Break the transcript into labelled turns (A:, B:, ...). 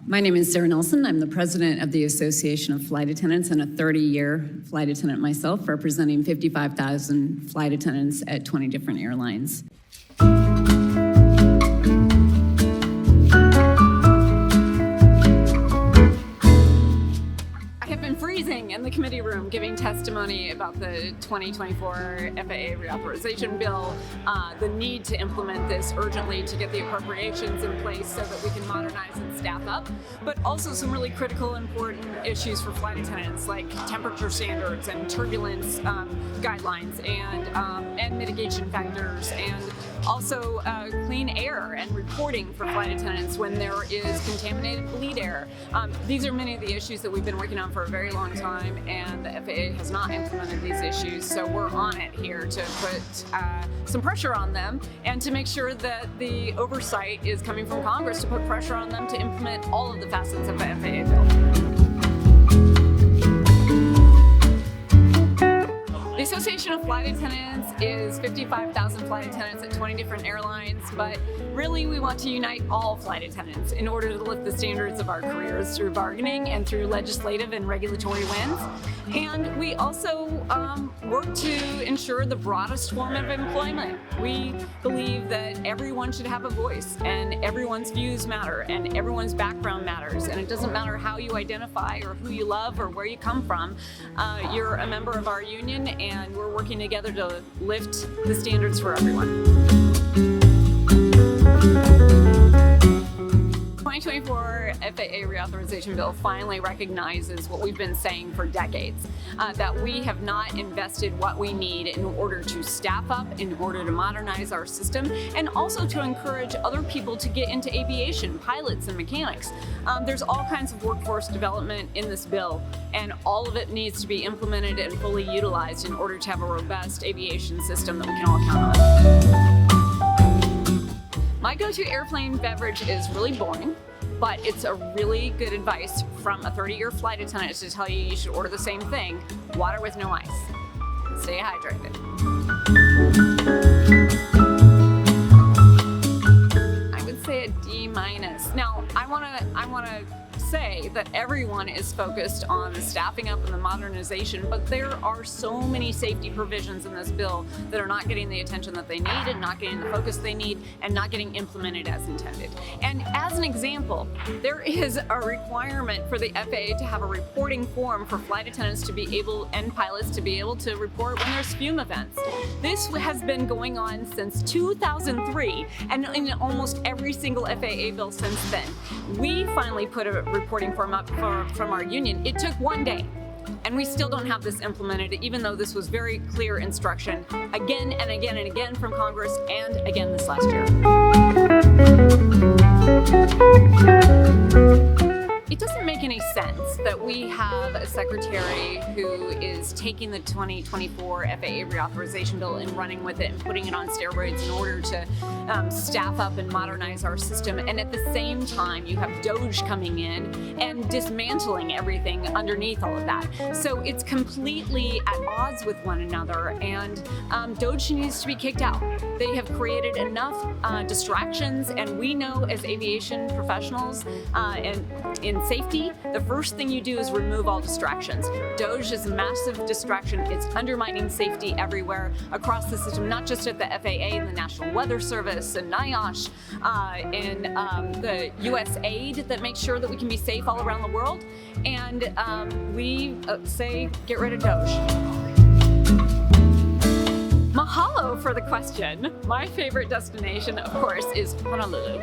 A: My name is Sara Nelson. I'm the president of the Association of Flight Attendants and a 30-year flight attendant myself, representing 55,000 flight attendants at 20 different airlines. Freezing in the committee room giving testimony about the 2024 FAA reauthorization bill, the need to implement this urgently to get the appropriations in place so that we can modernize and staff up, but also some really critical, important issues for flight attendants like temperature standards and turbulence guidelines and mitigation factors, and also clean air and reporting for flight attendants when there is contaminated bleed air. These are many of the issues that we've been working on for a very long time, and the FAA has not implemented these issues, so we're on it here to put some pressure on them and to make sure that the oversight is coming from Congress to put pressure on them to implement all of the facets of the FAA bill. The Association of Flight Attendants is 55,000 flight attendants at 20 different airlines, but really we want to unite all flight attendants in order to lift the standards of our careers through bargaining and through legislative and regulatory wins. And we also work to ensure the broadest form of employment. We believe that everyone should have a voice, and everyone's views matter, and everyone's background matters, and it doesn't matter how you identify or who you love or where you come from. You're a member of our union, and we're working together to lift the standards for everyone. 2024 FAA reauthorization bill finally recognizes what we've been saying for decades, that we have not invested what we need in order to staff up, in order to modernize our system, and also to encourage other people to get into aviation, pilots and mechanics. There's all kinds of workforce development in this bill, and all of it needs to be implemented and fully utilized in order to have a robust aviation system that we can all count on. My go-to airplane beverage is really boring, but it's a really good advice from a 30-year flight attendant to tell you should order the same thing: water with no ice. Stay hydrated. I would say a D-. Now, I wanna say that everyone is focused on the staffing up and the modernization, but there are so many safety provisions in this bill that are not getting the attention that they need and not getting the focus they need and not getting implemented as intended. And as an example, there is a requirement for the FAA to have a reporting form for flight attendants to be able, and pilots to be able to report when there's fume events. This has been going on since 2003, and in almost every single FAA bill since then. We finally put a reporting form up from our union. It took one day, and we still don't have this implemented, even though this was very clear instruction again and again and again from Congress, and again this last year. It doesn't make any sense that we have a secretary who is taking the 2024 FAA reauthorization bill and running with it and putting it on steroids in order to staff up and modernize our system, and at the same time you have DOGE coming in and dismantling everything underneath all of that. So it's completely at odds with one another, and DOGE needs to be kicked out. They have created enough distractions, and we know as aviation professionals and in safety, the first thing you do is remove all distractions. DOGE is a massive distraction. It's undermining safety everywhere across the system, not just at the FAA and the National Weather Service and NIOSH and the USAID that makes sure that we can be safe all around the world. And we say get rid of DOGE. Mahalo for the question. My favorite destination, of course, is Honolulu.